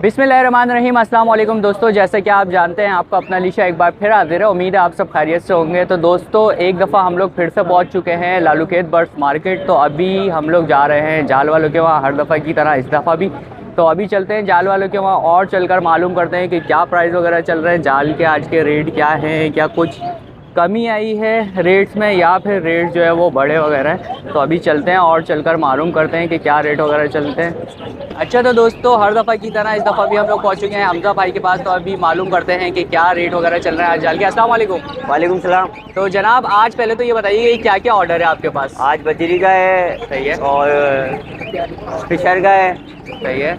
बिस्मिल्लाहिर्रहमानिर्रहीम। अस्सलाम वालेकुम दोस्तों, जैसे कि आप जानते हैं आपका अपना लीशा एक बार फिर हाजिर है। उम्मीद है आप सब खैरियत से होंगे। तो दोस्तों एक दफ़ा हम लोग फिर से पहुंच चुके हैं लालूकेत बर्ड्स मार्केट। तो अभी हम लोग जा रहे हैं जाल वालों के वहाँ, हर दफ़ा की तरह इस दफ़ा भी। तो अभी चलते हैं जाल वालों के वहाँ और चलकर मालूम करते हैं कि क्या प्राइस वगैरह चल रहे हैं, जाल के आज के रेट क्या हैं, क्या कुछ कमी आई है रेट्स में या फिर रेट जो है वो बढ़े वगैरह हैं। तो अभी चलते हैं और चलकर मालूम करते हैं कि क्या रेट वगैरह चलते हैं। अच्छा तो दोस्तों हर दफ़ा की तरह इस दफ़ा भी हम लोग पहुंच चुके हैं हमजा भाई के पास। तो अभी मालूम करते हैं कि क्या रेट वगैरह चल रहा है आज जाल के। अस्सलाम वालेकुम। वालेकुम सलाम। तो जनाब आज पहले तो ये बताइए कि क्या क्या ऑर्डर है आपके पास। आज बजरी का है। सही है। और फिशर का है। सही है।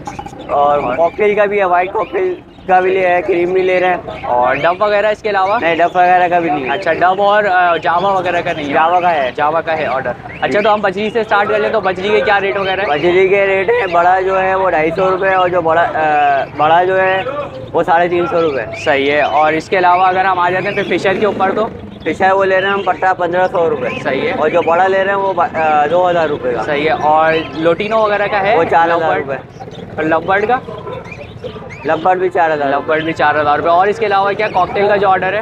और कॉकटेल का भी है, वाइट कॉकटेल का भी ले है, क्रीम भी ले रहे हैं। और डब वगैरह इसके अलावा? नहीं, डफ वगैरह का भी नहीं है। अच्छा डब और जावा वगैरह का नहीं है? जावा का है। जावा का है ऑर्डर। अच्छा तो हम बजरी से स्टार्ट कर लें। तो बजरी के क्या रेट वगैरह है? बजरी के रेट है, बड़ा जो है वो 250 रुपये और जो बड़ा जो है वो 350 रुपये। सही है। और इसके अलावा अगर हम आ जाते हैं फिर फिशर के ऊपर तो? फिशर वो ले रहे हैं हम पट्टा 1500 रुपये। सही है। और जो बड़ा ले रहे हैं वो 2000 रुपये का। सही है। और लोटिनो वगैरह का है? वो 4000 रुपये। और लवबर्ड का? लवबर्ड भी 4000। लवबर्ड भी 4000 रुपये। और इसके अलावा क्या कॉकटेल का जो ऑर्डर है?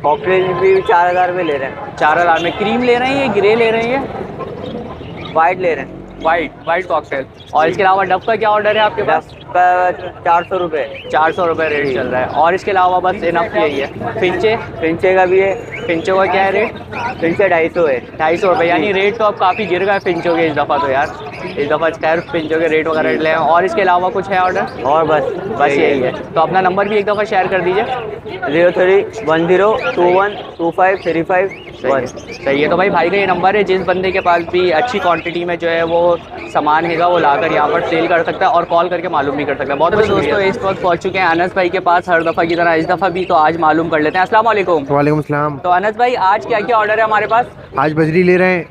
कॉकटेल भी 4000 में ले रहे हैं। 4000 में। क्रीम ले रहे हैं ये ग्रे ले रहे हैं? वाइट ले रहे हैं। White cocktail. और इसके अलावा डब का क्या ऑर्डर है आपके पास? 400 रुपये। 400 रुपये रेट चल रहा है। और इसके अलावा बस इनफ यही है। फिंचे का भी है। फिंचो का क्या है रेट? फिंचे 250 है। 250 रुपये। यानी रेट तो अब काफ़ी गिर गए फिंचो के इस दफ़ा। तो यार इस दफ़ा खैर फिंचो के रेट वगैरह ले। और इसके अलावा कुछ है ऑर्डर? और बस यही है। तो अपना नंबर भी एक दफ़ा शेयर कर दीजिए। 031021253531। सही है। तो भाई का ये नंबर है, जिस बंदे के पास भी अच्छी क्वांटिटी में जो है वो सामान हैगा वो लाकर यहाँ पर सेल कर सकता है और कॉल करके मालूम भी कर सकता है। बहुत बहुत दोस्तों इस वक्त पहुँच चुके हैं अनस भाई के पास हर दफ़ा की तरह इस दफ़ा भी। तो आज मालूम कर लेते हैं। अस्सलाम वालेकुम। वालेकुम सलाम। तो अनस भाई आज क्या क्या ऑर्डर है हमारे पास? आज बजरी ले रहे हैं,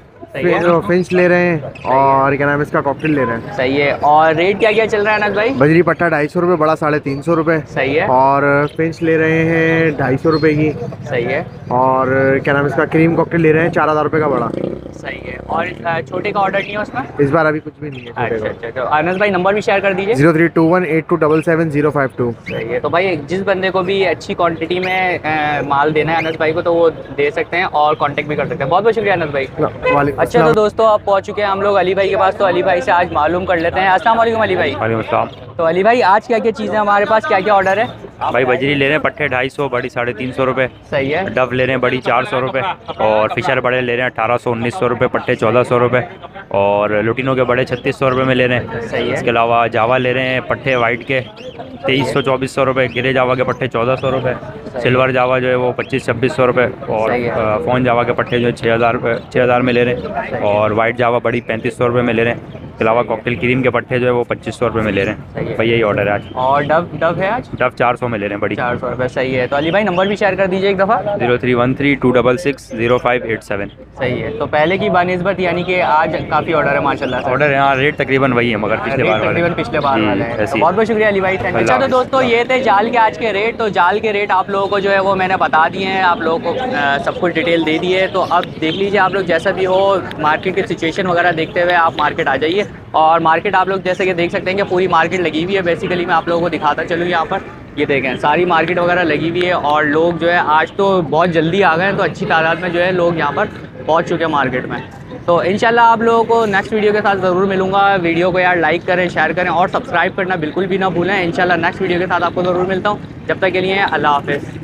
फिंच ले रहे हैं और क्या नाम है इसका कॉकटेल ले रहे हैं। सही है। और रेट क्या क्या चल रहा है अनस भाई? बजरी पट्टा 250 रुपये, बड़ा 350 रुपये। सही है। और फिंच ले रहे हैं 250 रुपये की। सही है। और क्या नाम है इसका क्रीम कॉकटेल ले रहे हैं 4000 रुपये का बड़ा। सही है। और छोटे का ऑर्डर नहीं है उसमें? इस बार अभी कुछ भी नहीं है। अच्छा। तो अनस भाई नंबर भी शेयर कर दीजिए। 032182777052। सही है। तो भाई जिस बंदे को भी अच्छी क्वांटिटी में माल देना है अनस भाई को तो वो दे सकते हैं और कांटेक्ट भी कर सकते हैं। बहुत बहुत शुक्रिया अनस भाई। अच्छा तो दोस्तों अब पहुंच चुके हैं हम लोग अली भाई के पास। तो अली भाई से आज मालूम कर लेते हैं। अस्सलाम वालेकुम अली भाई। वालेकुम अस्सलाम। तो अली भाई आज क्या क्या चीज़ें हमारे पास, क्या क्या ऑर्डर है? भाई बजरी ले रहे हैं पट्टे 250, बड़ी 350 रुपये। सही है। डब ले रहे हैं बड़ी 400 रुपये। और फिशर बड़े ले रहे हैं 1800-1900 रुपये, पट्टे 1400 रुपये। और लुटिनो के बड़े 3600 रुपये में ले रहे हैं। सही है। इसके अलावा जावा ले रहे हैं पट्टे वाइट के 2300-2400 रुपये, गिरे जावा के पट्टे 1400 रुपये, सिल्वर जावा जो है वो 2500-2600 रुपये। और फ़ोन जावा के पट्टे जो है 6000 में ले रहे हैं। और वाइट जावा बड़ी 3500 रुपये में ले रहे हैं। इसके अलावा कॉकटेल क्रीम के पट्टे जो है वो 2500 रुपये में ले रहे हैं। भाई यही ऑर्डर है आज। और डब है आज? डब 400 में ले रहे हैं बड़ी। 400 रुपये। सही है। तो अली भाई नंबर भी शेयर कर दीजिए एक दफ़ा। 031326600587। सही है। तो पहले की बानिस्बत यानी कि आज काफ़ी ऑर्डर है माशाल्लाह से। ऑर्डर यहाँ रेट तकरीबन वही है मगर पिछले बार तकरीबन पिछले बार वाले हैं। ऐसी। बहुत बहुत शुक्रिया अली भाई। अच्छा तो दोस्तों ये थे जाल के आज के रेट। तो जाल के रेट आप लोगों को जो है वो मैंने बता दिए हैं, आप लोगों को सब कुछ डिटेल दे दी है। तो अब देख लीजिए आप लोग जैसा भी हो, मार्केट की सिचुएशन वगैरह देखते हुए आप मार्केट आ जाइए। और मार्केट आप लोग जैसे कि देख सकते हैं कि पूरी मार्केट लगी हुई है। बेसिकली मैं आप लोगों को दिखाता चलूँ यहाँ पर, ये देखें सारी मार्केट वगैरह लगी हुई है। और लोग जो है आज तो बहुत जल्दी आ गए हैं, तो अच्छी तादाद में जो है लोग यहाँ पर पहुँच चुके हैं मार्केट में। तो इंशाल्लाह आप लोगों को नेक्स्ट वीडियो के साथ ज़रूर मिलूंगा। वीडियो को यार लाइक करें, शेयर करें और सब्सक्राइब करना बिल्कुल भी ना भूलें। इंशाल्लाह नेक्स्ट वीडियो के साथ आपको ज़रूर मिलता हूँ। जब तक के लिए अल्लाह हाफ़िज़।